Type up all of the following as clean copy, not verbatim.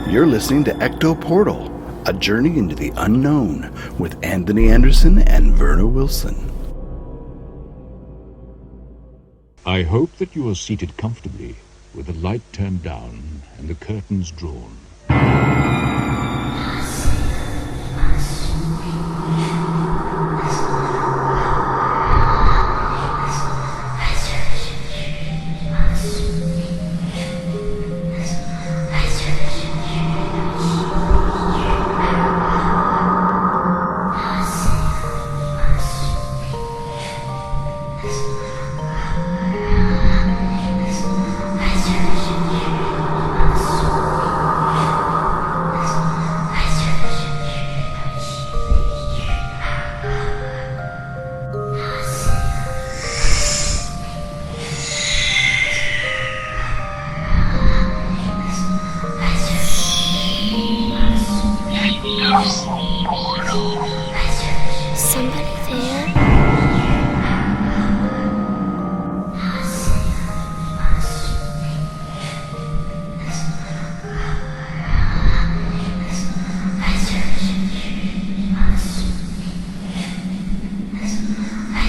You're listening to Ecto Portal, a journey into the unknown with Anthony Anderson and Verna Wilson. I hope that you are seated comfortably, with the light turned down and the curtains drawn.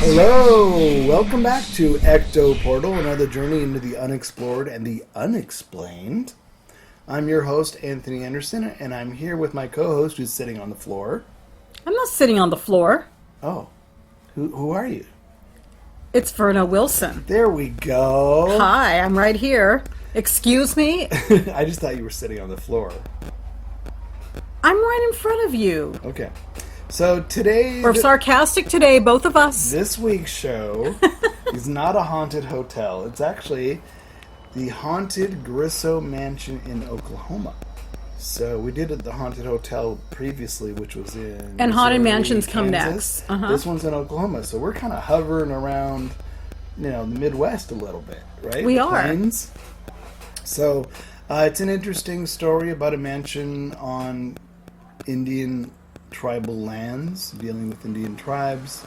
Hello, welcome back to Ecto Portal, another journey into the unexplored and the unexplained. I'm your host, Anthony Anderson, and I'm here with my co-host who's sitting on the floor. I'm not sitting on the floor. Oh, who are you? It's Verna Wilson. There we go. Hi, I'm right here. Excuse me? I just thought you were sitting on the floor. I'm right in front of you. Okay. So today... We're sarcastic today, both of us. This week's show is not a haunted hotel. It's actually the haunted Grisso mansion in Oklahoma. So we did the haunted hotel previously, which was in And haunted Missouri, mansions come Kansas. next. Uh-huh. This one's in Oklahoma. So we're kind of hovering around, the Midwest a little bit, right? We the are. Plains. So it's an interesting story about a mansion on Indian tribal lands, dealing with Indian tribes.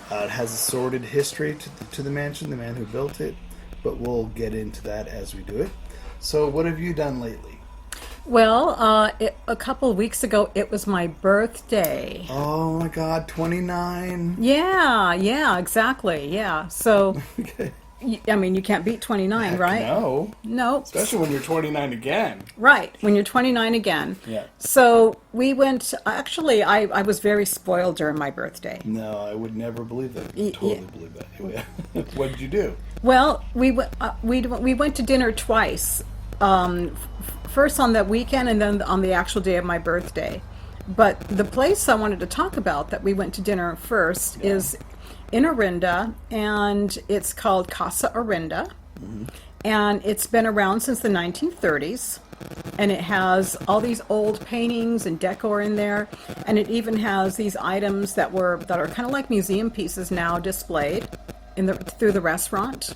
It has a sordid history to the mansion, the man who built it, but we'll get into that as we do it. So what have you done lately? Well, a couple of weeks ago, it was my birthday. Oh my God, 29. Yeah, exactly, yeah. So, Okay. I mean, you can't beat 29, Heck right? No. No. Especially when you're 29 again. Right, when you're 29 again. Yeah. So we went, actually, I was very spoiled during my birthday. No, I would never believe that. I would totally believe that. What did you do? Well, we went to dinner twice. First on that weekend and then on the actual day of my birthday. But the place I wanted to talk about that we went to dinner first is in Orinda, and it's called Casa Orinda. Mm-hmm. And it's been around since the 1930s. And it has all these old paintings and decor in there. And it even has these items that are kind of like museum pieces now displayed through the restaurant.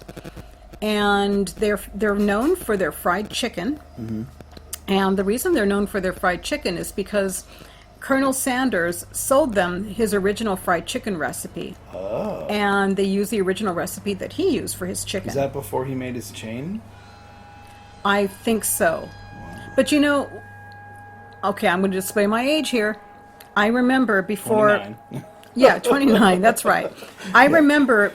And they're known for their fried chicken. Mm-hmm. And the reason they're known for their fried chicken is because Colonel Sanders sold them his original fried chicken recipe. Oh. And they used the original recipe that he used for his chicken. Is that before he made his chain? I think so. Wow. But okay, I'm going to display my age here. I remember before... 29. Yeah, 29, that's right. I remember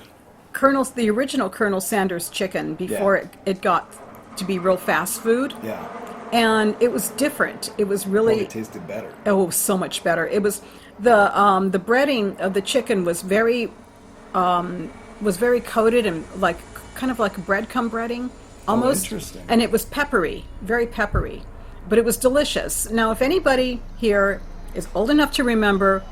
the original Colonel Sanders chicken before it got to be real fast food. Yeah. And it was different. It was really... It tasted better. Oh, so much better. It was... The breading of the chicken was very coated and kind of like breadcrumb breading. Almost. Oh, interesting. And it was peppery, very peppery. But it was delicious. Now, if anybody here is old enough to remember,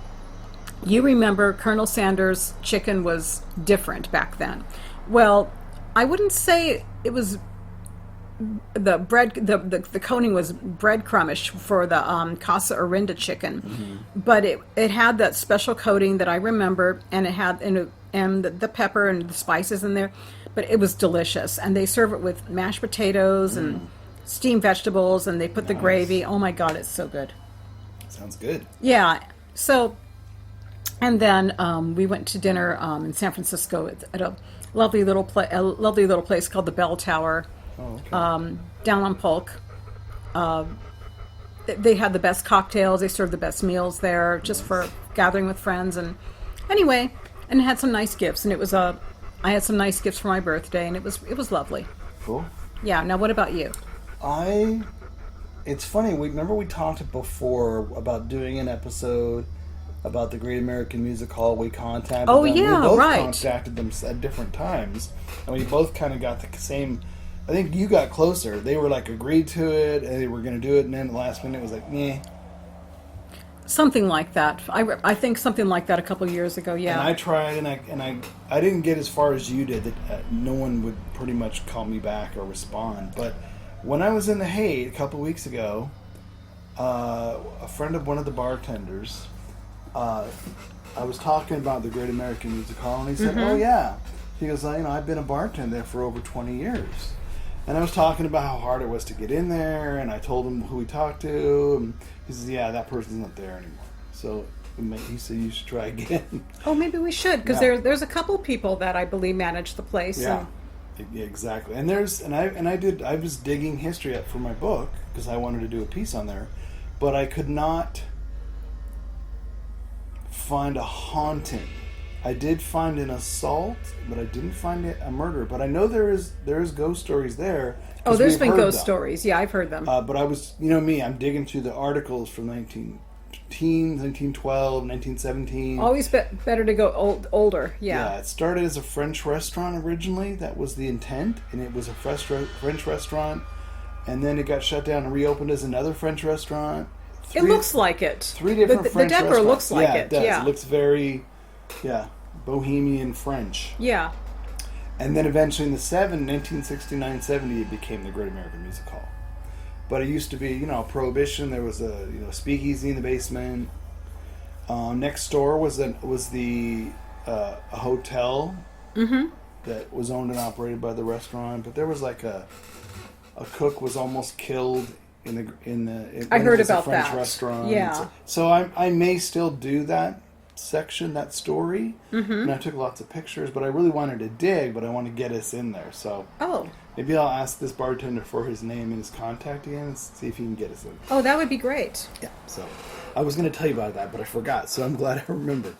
you remember Colonel Sanders' chicken was different back then. Well, I wouldn't say it was... The coating was breadcrumbish for the Casa Orinda chicken, mm-hmm. But it had that special coating that I remember, and it had and the pepper and the spices in there, but it was delicious. And they serve it with mashed potatoes and steamed vegetables, and they put the gravy. Oh my God, it's so good. Sounds good. Yeah. So, and then we went to dinner in San Francisco at a lovely little place called the Bell Tower. Oh, okay. Down on Polk. they had the best cocktails. They served the best meals there, just for gathering with friends. And anyway, and it had some nice gifts. And I had some nice gifts for my birthday, and it was lovely. Cool. Yeah. Now, what about you? It's funny. We talked before about doing an episode about the Great American Music Hall. We contacted Oh, them. yeah, we both right. contacted them at different times, and we both kind of got the same. I think you got closer. They were like agreed to it, and they were going to do it, and then at the last minute it was like, meh. Something like that. I think something like that a couple of years ago. Yeah. And I tried, and I didn't get as far as you did. That no one would pretty much call me back or respond. But when I was in the Haight a couple of weeks ago, a friend of one of the bartenders, I was talking about the Great American Music Hall, and he said, "Oh yeah," he goes, "I've been a bartender there for over 20 years." And I was talking about how hard it was to get in there, and I told him who we talked to, and he says, "Yeah, that person's not there anymore." So he said, "You should try again." Oh, maybe we should, because there's a couple people that I believe manage the place. Yeah, exactly. And I was digging history up for my book because I wanted to do a piece on there, but I could not find a haunting. I did find an assault, but I didn't find a murder. But I know there is ghost stories there. Oh, there's been ghost stories. Yeah, I've heard them. But I was, me, I'm digging through the articles from 1912, 1917. Always better to go older. Yeah. Yeah, it started as a French restaurant originally. That was the intent, and it was a French restaurant. And then it got shut down and reopened as another French restaurant. It looks like it. 3 different French the decor restaurants. looks like it does. Yeah. It looks very, bohemian French. Yeah. And then eventually in the 1969-70, it became the Great American Music Hall. But it used to be, Prohibition. There was a speakeasy in the basement. Next door was a hotel that was owned and operated by the restaurant. But there was like a cook was almost killed I heard about French that. restaurant. Yeah. So I may still do that section, that story. And I took lots of pictures, but I really wanted to dig, but I want to get us in there. So maybe I'll ask this bartender for his name and his contact again and see if he can get us in. Oh, that would be great. Yeah. So I was going to tell you about that, but I forgot. So I'm glad I remembered.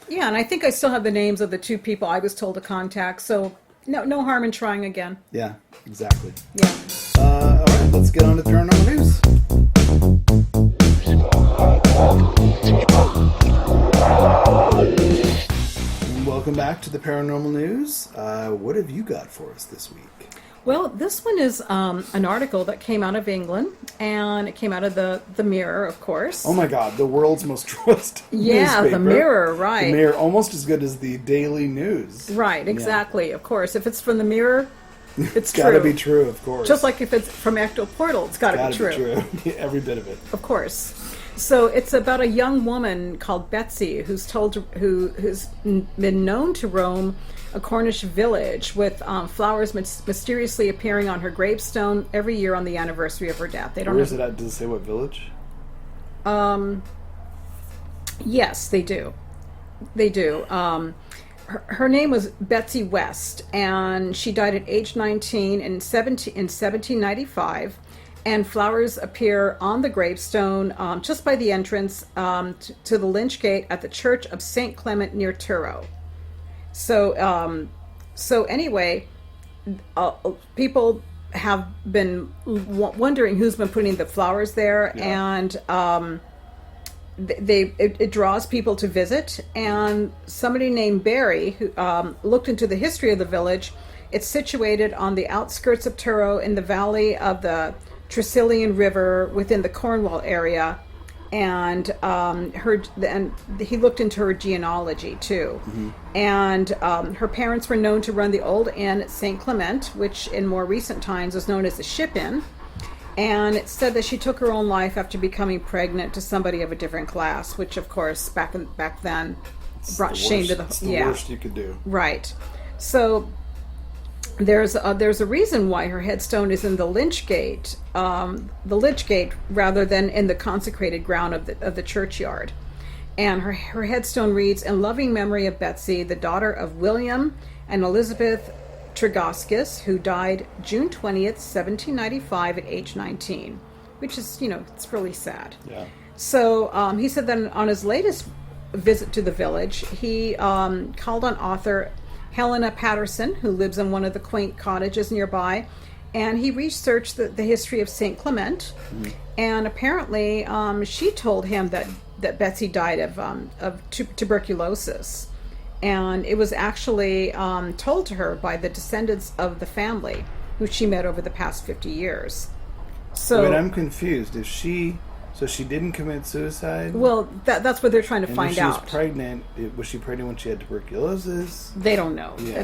Yeah, and I think I still have the names of the 2 people I was told to contact. So no harm in trying again. Yeah, exactly. Yeah. All right, let's get on to paranormal news. Welcome back to the paranormal news. What have you got for us this week? Well, this one is an article that came out of England, and it came out of the Mirror, of course. Oh my God, the world's most trusted newspaper. The Mirror, right. The Mirror, almost as good as the Daily News. Right, exactly, of course. If it's from the Mirror, it's got to be true, of course. Just like if it's from Ecto Portal, it's got to be true. Every bit of it. Of course. So it's about a young woman called Betsy who's been known to roam a Cornish village with flowers mysteriously appearing on her gravestone every year on the anniversary of her death. Where is it at? Does it say what village? Yes, they do. They do. Her name was Betsy West, and she died at age 19 in 1795. And flowers appear on the gravestone just by the entrance to the lynch gate at the Church of St. Clement near Truro. So anyway, people have been wondering who's been putting the flowers there, and it draws people to visit. And somebody named Barry, who looked into the history of the village, it's situated on the outskirts of Truro in the valley of the Tresillian River within the Cornwall area, and he looked into her genealogy too. And her parents were known to run the old inn at St. Clement, which in more recent times was known as the Ship Inn. And it said that she took her own life after becoming pregnant to somebody of a different class, which of course back then brought shame to the It's the worst you could do. Right. So there's a reason why her headstone is in the lynch gate rather than in the consecrated ground of the churchyard. And her headstone reads, "In loving memory of Betsy, the daughter of William and Elizabeth Tregaskis, who died June 20th, 1795 at age 19. which is, it's really sad. Yeah. So he said that on his latest visit to the village, he called on author Helena Patterson, who lives in one of the quaint cottages nearby, and he researched the history of St. Clement. And apparently she told him that Betsy died of tuberculosis. And it was actually told to her by the descendants of the family, who she met over the past 50 years. So, Wait, I'm confused. So she didn't commit suicide? well, that's what they're trying to And find when she out. was pregnant, was she pregnant when she had tuberculosis? They don't know. Yeah.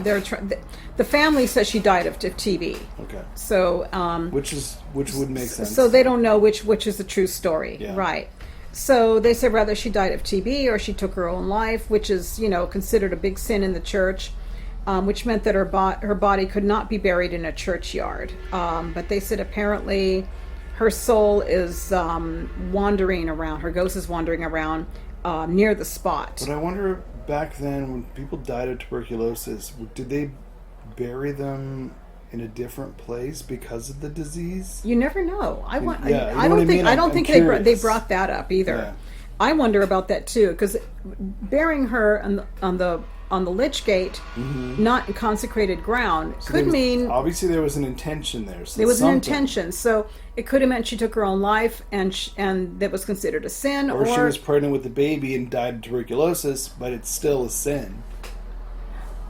The family says she died of TB. Okay. So Which would make sense. so they don't know which is the true story, Yeah. right? So they said whether she died of TB or she took her own life, which is considered a big sin in the church, which meant that her body could not be buried in a churchyard. But they said apparently her soul is wandering around. Her ghost is wandering around near the spot. But I wonder, back then, when people died of tuberculosis, did they bury them in a different place because of the disease? You never know. I you know what I don't think mean? I don't I'm think curious. they brought that up either. Yeah. I wonder about that too, because burying her on the lich gate, not in consecrated ground, could mean Obviously, there was an intention there. So there was an something. intention. So it could have meant she took her own life, and that was considered a sin, Or she was pregnant with the baby and died of tuberculosis, but it's still a sin.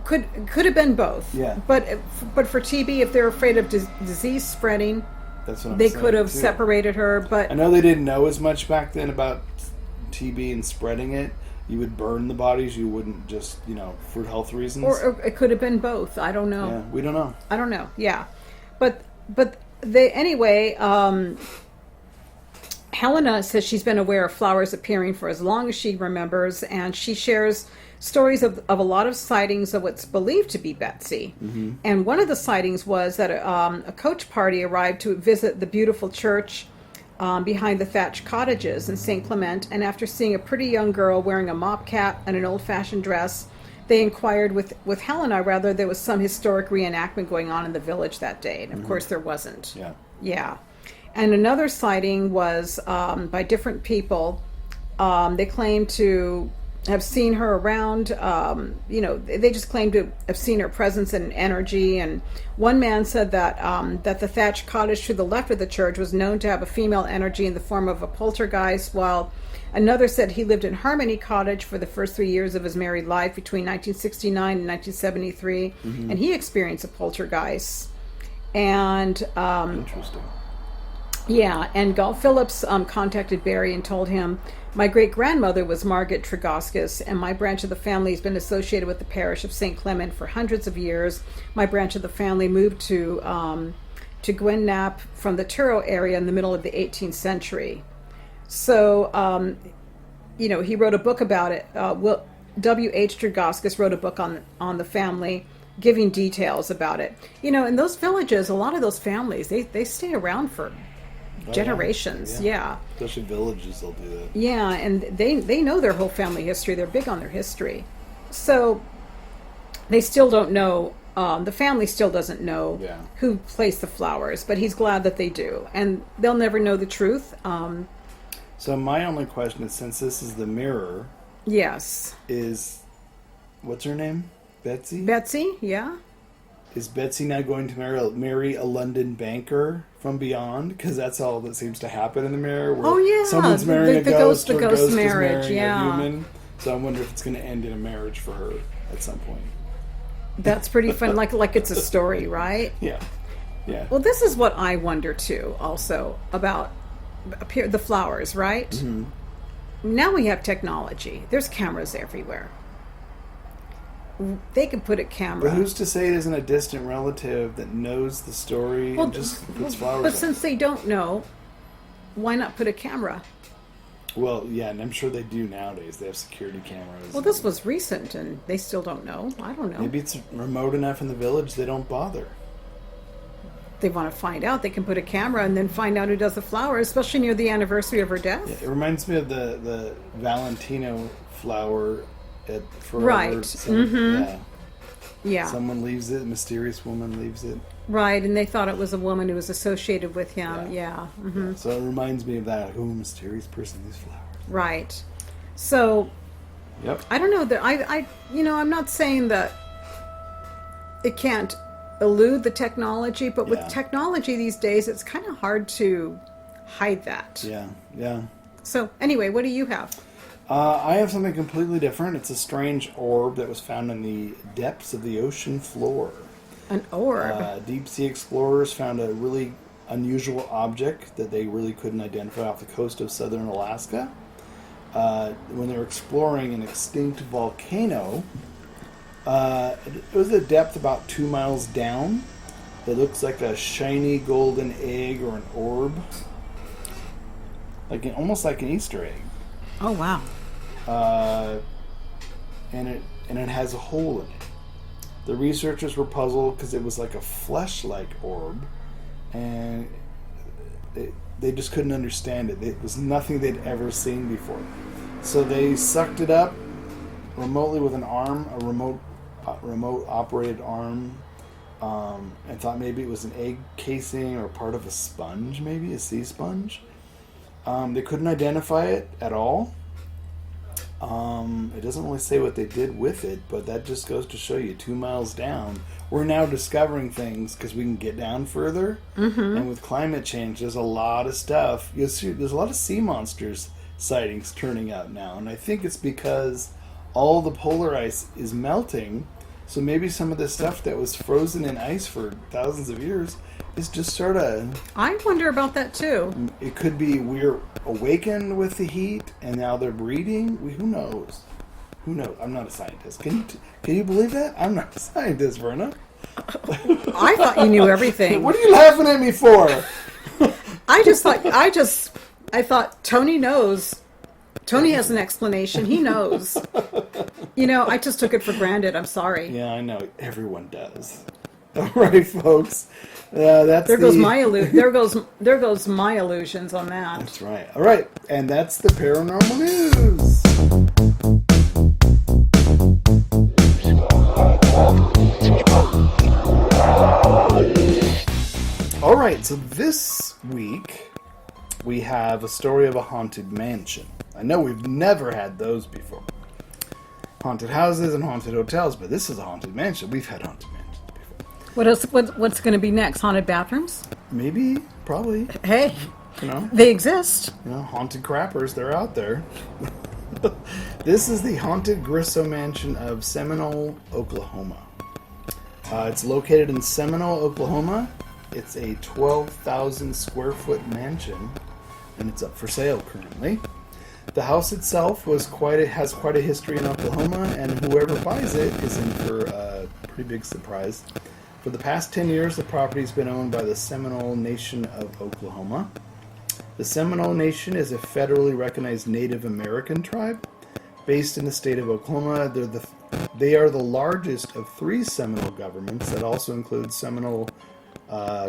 could have been both. Yeah. But for TB, if they're afraid of disease spreading, That's what I'm they saying, could have too. separated her. But I know they didn't know as much back then about TB and spreading it. You would burn the bodies. You wouldn't just, for health reasons. or it could have been both. I don't know. Yeah, we don't know. I don't know. Yeah, but they anyway. Helena says she's been aware of flowers appearing for as long as she remembers, and she shares stories of a lot of sightings of what's believed to be Betsy. And one of the sightings was that a coach party arrived to visit the beautiful church behind the thatched cottages in St. Clement, and after seeing a pretty young girl wearing a mop cap and an old-fashioned dress, they inquired with Helena whether there was some historic reenactment going on in the village that day. And of course there wasn't. Yeah. Yeah. And another sighting was by different people. They claim to have seen her around. They just claim to have seen her presence and energy. And one man said that that the thatched cottage to the left of the church was known to have a female energy in the form of a poltergeist, while another said he lived in Harmony Cottage for the first 3 years of his married life between 1969 and 1973, and he experienced a poltergeist. And Interesting. yeah, and Galt Phillips contacted Barry and told him, "My great-grandmother was Margaret Tregaskis, and my branch of the family has been associated with the parish of St. Clement for hundreds of years. My branch of the family moved to Gwynnap from the Truro area in the middle of the 18th century." So, he wrote a book about it. W.H. Tregaskis wrote a book on the family, giving details about it. In those villages, a lot of those families, they stay around for generations. Yeah. Especially villages, they'll do that. Yeah, and they know their whole family history. They're big on their history. So they still don't know, the family still doesn't know Yeah. who placed the flowers, but he's glad that they do. And they'll never know the truth. So my only question is, since this is the mirror, Yes. what's her name? Betsy? Betsy, yeah? Is Betsy now going to marry a London banker from beyond? Because that's all that seems to happen in the mirror. Where Oh, yeah, someone's marrying the a ghost, ghost or ghost is marriage, marrying yeah. a human. So I wonder if it's going to end in a marriage for her at some point. That's pretty fun. Like it's a story, right? Yeah, yeah. Well, this is what I wonder too, also about the flowers, right? Mm-hmm. Now we have technology. There's cameras everywhere. They can put a camera. But who's to say it isn't a distant relative that knows the story and just puts flowers But on since they don't know, why not put a camera? Well, yeah, and I'm sure they do nowadays. They have security cameras. Well, this was recent, and they still don't know. I don't know. Maybe it's remote enough in the village they don't bother. They want to find out. They can put a camera and then find out who does the flowers, especially near the anniversary of her death. Yeah, it reminds me of the Valentino flower for Right. Yeah. Yeah. Someone leaves it. A mysterious woman leaves it. Right, and they thought it was a woman who was associated with him. Yeah. Hmm. So it reminds me of that. Who mysterious person these flowers? Right. So Yep. I don't know that I'm not saying that it can't elude the technology, but with Yeah. technology these days, it's kind of hard to hide that. Yeah. Yeah. So anyway, what do you have? I have something completely different. It's a strange orb that was found in the depths of the ocean floor. An orb. Deep sea explorers found a really unusual object that they really couldn't identify off the coast of southern Alaska. When they were exploring an extinct volcano, it was a depth about 2 miles down. It looks like a shiny golden egg or an orb, almost like an Easter egg. Oh wow. And it has a hole in it. The researchers were puzzled because it was like a flesh-like orb, and they just couldn't understand it. It was nothing they'd ever seen before. So they sucked it up remotely with an arm, a remote operated arm, and thought maybe it was an egg casing or part of a sponge, maybe a sea sponge. They couldn't identify it at all. It doesn't really say what they did with it, but that just goes to show you 2 miles down. We're now discovering things because we can get down further. Mm-hmm. And with climate change, there's a lot of stuff. You'll see, there's a lot of sea monsters sightings turning up now. And I think it's because all the polar ice is melting. So maybe some of the stuff that was frozen in ice for thousands of years is just sort of... I wonder about that too. It could be we're awakened with the heat and now they're breeding. Who knows? Who knows? I'm not a scientist. Can you believe that? I'm not a scientist, Verna. I thought you knew everything. What are you laughing at me for? I thought Tony knows. Tony has an explanation. He knows. I just took it for granted. I'm sorry. Yeah, I know. Everyone does. All right, folks. That's there goes my illusions on that. That's right. All right, and that's the paranormal news. All right, so this week we have a story of a haunted mansion. I know we've never had those before. Haunted houses and haunted hotels, but this is a haunted mansion. We've had haunted mansions before. What else? What's going to be next? Haunted bathrooms? Maybe, probably. Hey, they exist. Haunted crappers, they're out there. This is the haunted Grisso mansion of Seminole, Oklahoma. It's located in Seminole, Oklahoma. It's a 12,000 square foot mansion, and it's up for sale currently. The house itself has quite a history in Oklahoma, and whoever buys it is in for a pretty big surprise. For the past 10 years, the property's been owned by the Seminole Nation of Oklahoma. The Seminole Nation is a federally recognized Native American tribe based in the state of Oklahoma. They are the largest of 3 Seminole governments that also include Seminole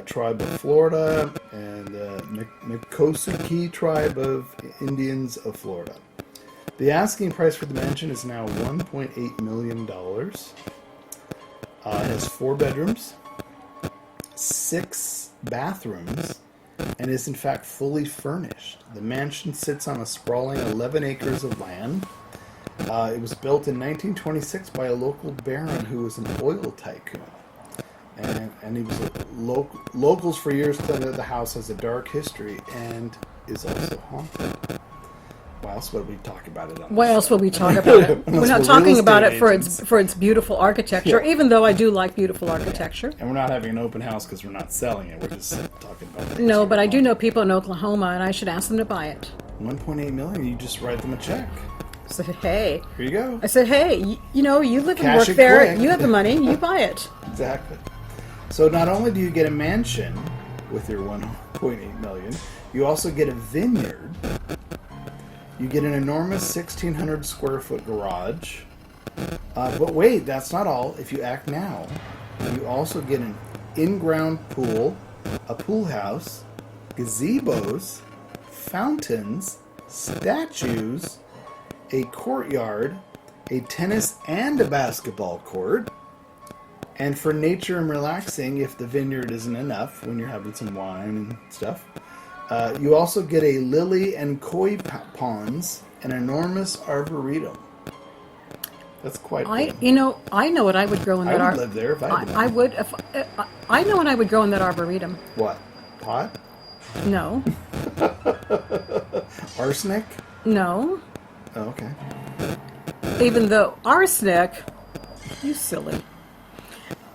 tribe of Florida and the Miccosukee tribe of Indians of Florida. The asking price for the mansion is now $1.8 million. It has 4 bedrooms, 6 bathrooms, and is in fact fully furnished. The mansion sits on a sprawling 11 acres of land. It was built in 1926 by a local baron who was an oil tycoon. And he was locals for years said that the house has a dark history and is also haunted. Why else would we talk about it? Why else would we talk about it? We're not talking about it for its beautiful architecture, even though I do like beautiful architecture. And we're not having an open house because we're not selling it. We're just talking about it. No, but I do know people in Oklahoma, and I should ask them to buy it. $1.8 million. You just write them a check. I said, hey. Here you go. I said, hey, you live and Cash work it there. quick. You have the money. You buy it. Exactly. So not only do you get a mansion with your $1.8 million, you also get a vineyard. You get an enormous 1,600 square foot garage. But wait, that's not all. If you act now, you also get an in-ground pool, a pool house, gazebos, fountains, statues, a courtyard, a tennis and a basketball court, And for nature and relaxing, if the vineyard isn't enough when you're having some wine and stuff, you also get a lily and koi ponds, an enormous arboretum. That's quite big. I know what I would grow in that I would live there if I did. I would. If I know what I would grow in that arboretum. What? Pot? No. Arsenic? No. Oh, okay. Even though arsenic, you silly.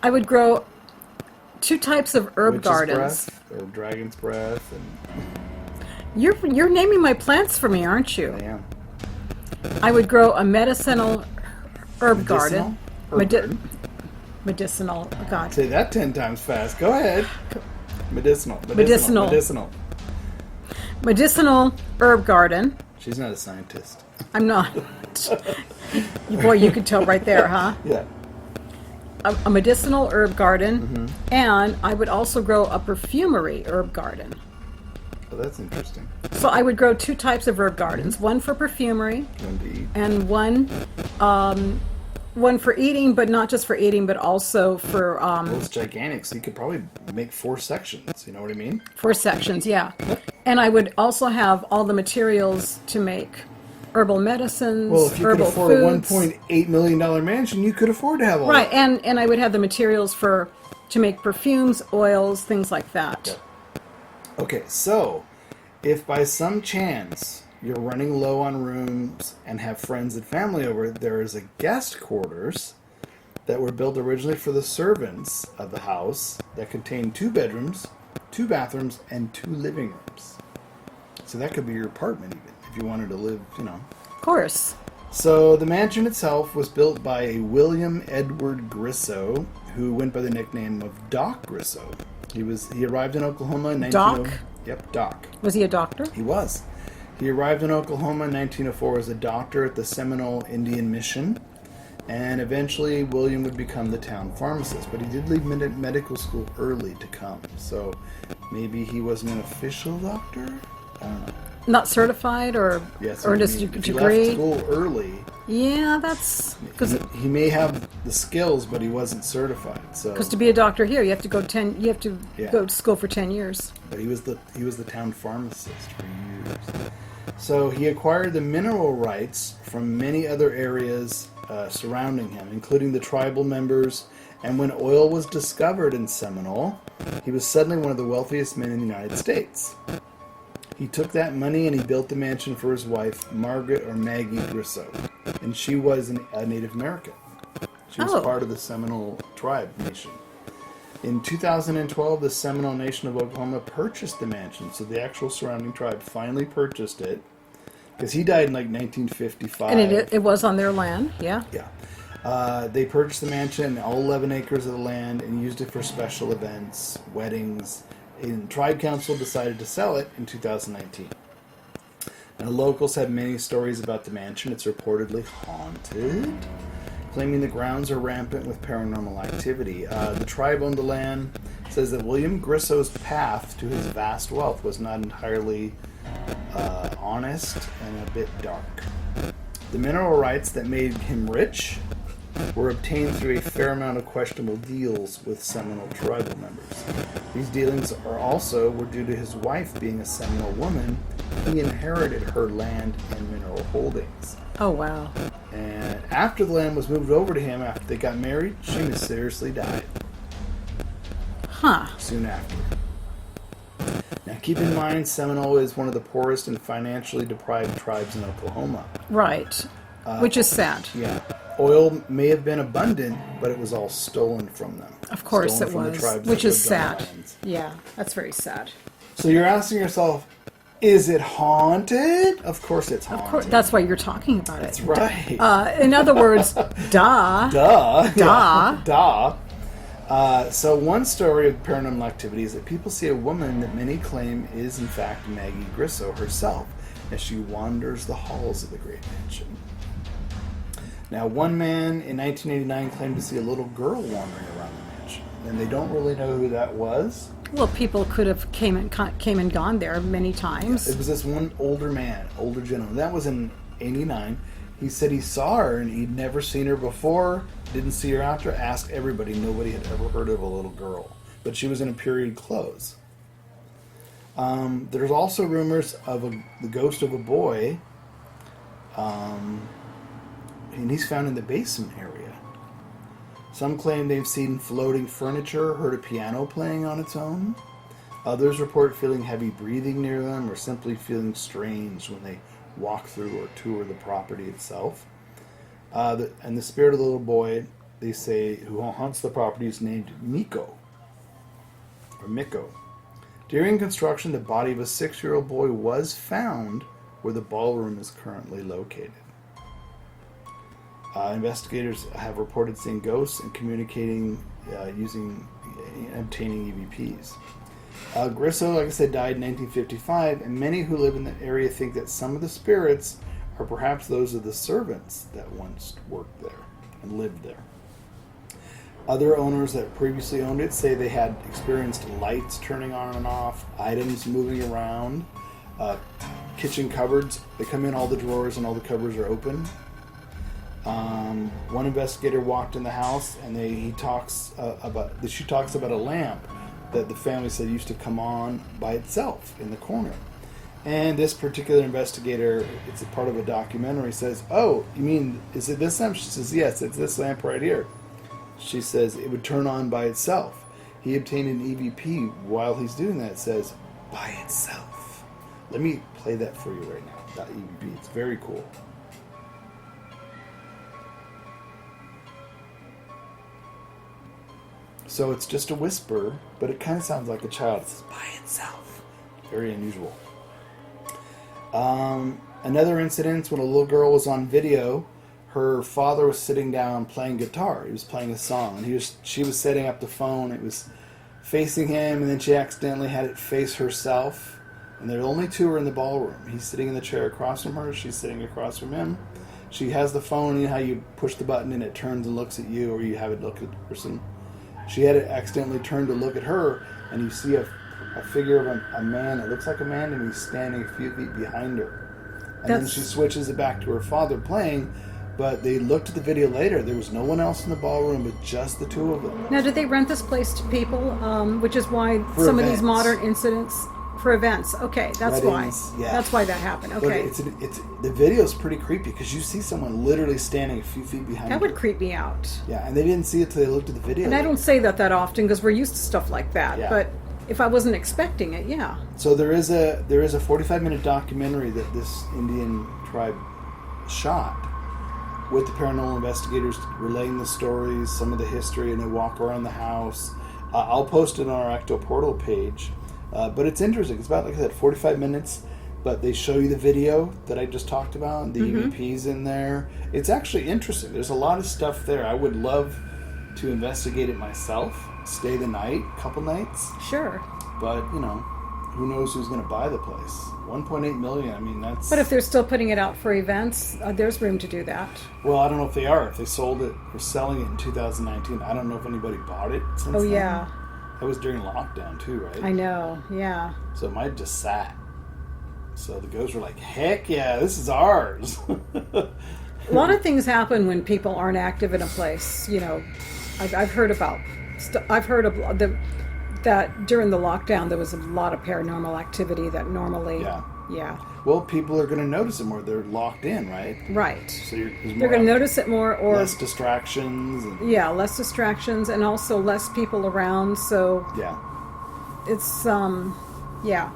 I would grow 2 types of herb Witch's gardens. breath or dragon's breath, and You're naming my plants for me, aren't you? I am. I would grow a medicinal herb garden. Herb garden. Medicinal. Oh God. Say that 10 times fast. Go ahead. Medicinal. Medicinal herb garden. She's not a scientist. I'm not. Boy, you could tell right there, huh? Yeah. A medicinal herb garden, and I would also grow a perfumery herb garden. Well, that's interesting. So I would grow 2 types of herb gardens: one for perfumery, One to eat. and one for eating, but not just for eating, but also for Well, it's gigantic, so you could probably make 4 sections. You know what I mean? 4 sections, yeah. And I would also have all the materials to make herbal medicines, Well, if you could herbal afford foods. a $1.8 million mansion, you could afford to have all Right, that. and I would have the materials to make perfumes, oils, things like that. Okay, so if by some chance you're running low on rooms and have friends and family over, there is a guest quarters that were built originally for the servants of the house that contain 2 bedrooms, 2 bathrooms, and 2 living rooms. So that could be your apartment even, if you wanted to live, Of course. So the mansion itself was built by a William Edward Grisso, who went by the nickname of Doc Grisso. He arrived in Oklahoma in 1904. Doc? Yep, Doc. Was he a doctor? He was. He arrived in Oklahoma in 1904 as a doctor at the Seminole Indian Mission, and eventually William would become the town pharmacist. But he did leave medical school early to come, so maybe he wasn't an official doctor? I don't know. Not certified or Yes, or just if he degree? left school early, Yeah, that's because he may have the skills, but he wasn't certified. So, to be a doctor here, you have to go Yeah. go to school for 10 years. but he was the town pharmacist for years. So he acquired the mineral rights from many other areas surrounding him, including the tribal members. And when oil was discovered in Seminole, he was suddenly one of the wealthiest men in the United States. He took that money and he built the mansion for his wife, Margaret or Maggie Grisso, and she was a Native American. She was Oh. part of the Seminole tribe nation. In 2012, the Seminole Nation of Oklahoma purchased the mansion, so the actual surrounding tribe finally purchased it, because he died in like 1955. And it was on their land, yeah. Yeah. They purchased the mansion and all 11 acres of the land and used it for special events, weddings, and Tribe Council decided to sell it in 2019. Now, locals have many stories about the mansion. It's reportedly haunted, claiming the grounds are rampant with paranormal activity. The tribe owned the land. Says that William Grisso's path to his vast wealth was not entirely honest and a bit dark. The mineral rights that made him rich were obtained through a fair amount of questionable deals with Seminole tribal members. These dealings were due to his wife being a Seminole woman. He inherited her land and mineral holdings. Oh, wow. And after the land was moved over to him, after they got married, she mysteriously died Huh. soon after. Now keep in mind, Seminole is one of the poorest and financially deprived tribes in Oklahoma. Right. Which is sad. Yeah. Oil may have been abundant, but it was all stolen from them. Of course Stolen it from the was. tribes Which that is lived on the sad. lands. Yeah, that's very sad. So you're asking yourself, is it haunted? Of course it's haunted. Of course, that's why you're talking about That's it. right. In other words, duh. Duh. Duh. Duh. So one story of paranormal activity is that people see a woman that many claim is in fact Maggie Grisso herself as she wanders the halls of the great mansion. Now, one man in 1989 claimed to see a little girl wandering around the mansion, and they don't really know who that was. Well, people could have came and gone there many times. It was this one older man, older gentleman. That was in 89. He said he saw her and he'd never seen her before, didn't see her after, asked everybody. Nobody had ever heard of a little girl. But she was in a period clothes. There's also rumors of the ghost of a boy, and he's found in the basement area. Some claim they've seen floating furniture, heard a piano playing on its own. Others report feeling heavy breathing near them or simply feeling strange when they walk through or tour the property itself. And the spirit of the little boy, they say, who haunts the property is named Miko. During construction, the body of a 6-year-old boy was found where the ballroom is currently located. Investigators have reported seeing ghosts and communicating obtaining EVPs. Grisso, like I said, died in 1955, and many who live in the area think that some of the spirits are perhaps those of the servants that once worked there and lived there. Other owners that previously owned it say they had experienced lights turning on and off, items moving around, kitchen cupboards. They come in, all the drawers and all the cupboards are open. One investigator walked in the house and she talks about a lamp that the family said used to come on by itself in the corner. And this particular investigator, it's a part of a documentary, says, "Oh, you mean, is it this lamp?" She says, "Yes, it's this lamp right here." She says it would turn on by itself. He obtained an EVP while he's doing that. It says, "by itself." Let me play that for you right now, that EVP. It's very cool. So it's just a whisper, but it kind of sounds like a child. It says, "by itself." Very unusual. Another incident when a little girl was on video. Her father was sitting down playing guitar. He was playing a song, and she was setting up the phone. It was facing him, and then she accidentally had it face herself. And there only two were in the ballroom. He's sitting in the chair across from her. She's sitting across from him. She has the phone. You know how you push the button and it turns and looks at you, or you have it look at the person. She had it accidentally turn to look at her, and you see a figure of a man. It looks like a man, and he's standing a few feet behind her. And then she switches it back to her father playing. But they looked at the video later. There was no one else in the ballroom but just the two of them. Now, did they rent this place to people? Which is why For some events. of these modern incidents for events. Okay, that's Weddings, why. yeah. That's why that happened. Okay, But the video is pretty creepy because you see someone literally standing a few feet behind that her. would creep me out. Yeah, and they didn't see it till they looked at the video. And I don't say that often because we're used to stuff like that. Yeah. But if I wasn't expecting it, yeah. So there is a 45-minute documentary that this Indian tribe shot with the paranormal investigators relaying the stories, some of the history, and they walk around the house. I'll post it on our Ecto Portal page. But it's interesting. It's about, like I said, 45 minutes, but they show you the video that I just talked about, the EVPs in there. It's actually interesting. There's a lot of stuff there. I would love to investigate it myself, stay the night, a couple nights. Sure. But, who knows who's going to buy the place. 1.8 million, I mean, that's... But if they're still putting it out for events, there's room to do that. Well, I don't know if they are. If they sold it or selling it in 2019, I don't know if anybody bought it since then. Yeah. That was during lockdown, too, right? I know, yeah. So it might have just sat. So the ghosts were like, heck yeah, this is ours. A lot of things happen when people aren't active in a place. I've heard about... I've heard of that during the lockdown there was a lot of paranormal activity that normally... Yeah. Well, people are going to notice it more. They're locked in, right? Right. So they're going to notice it more, or less distractions. less distractions, and also less people around. So it's yeah.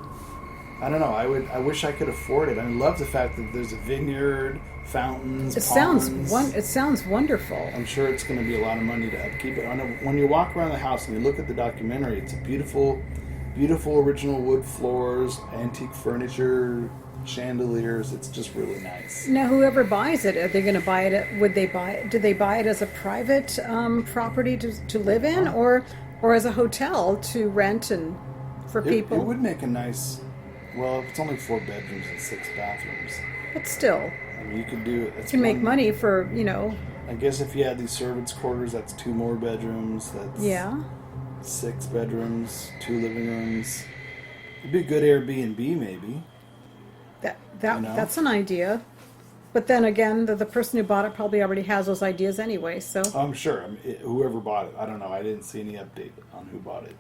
I don't know. I wish I could afford it. I love the fact that there's a vineyard, fountains, ponds. It sounds wonderful. I'm sure it's going to be a lot of money to upkeep it. When you walk around the house and you look at the documentary, it's a beautiful original wood floors, antique furniture, chandeliers. It's just really nice. Now, whoever buys it, are they going to buy it? Do they buy it as a private property to live in, or as a hotel to rent and for people? It would make a nice. Well, if it's only 4 bedrooms and 6 bathrooms. But still, I mean, you could do it. You can make money for I guess if you had these servants' quarters, that's 2 more bedrooms. That's 6 bedrooms, 2 living rooms. It'd be a good Airbnb, maybe. That's an idea. But then again, the person who bought it probably already has those ideas anyway. So, I'm sure. Whoever bought it, I don't know. I didn't see any update on who bought it.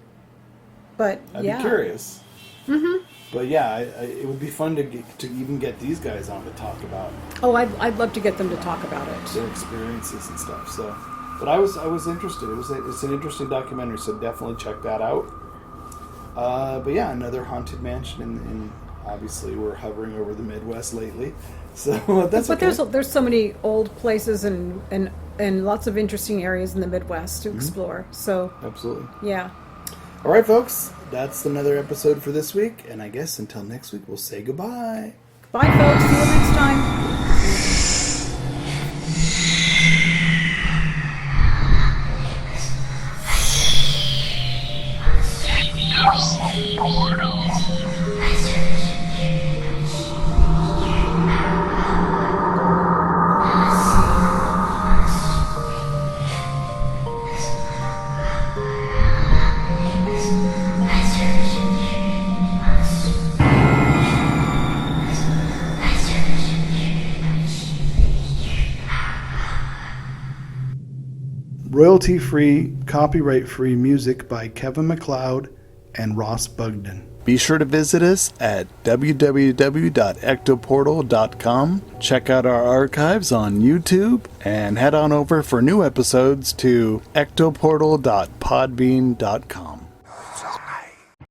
but I'd yeah, be curious. Mm-hmm. But yeah, it would be fun to even get these guys on to talk about oh, I'd love to get them to talk about it. their experiences and stuff. So, but I was interested. It's an interesting documentary, so definitely check that out. But yeah, another haunted mansion, and obviously we're hovering over the Midwest lately, so that's But okay. there's so many old places and lots of interesting areas in the Midwest to explore. So Absolutely. yeah. All right, folks, that's another episode for this week, and I guess until next week, we'll say goodbye. Bye, folks. See you next time. Royalty-free, copyright-free music by Kevin MacLeod and Ross Bugden. Be sure to visit us at www.ectoportal.com. Check out our archives on YouTube and head on over for new episodes to ectoportal.podbean.com.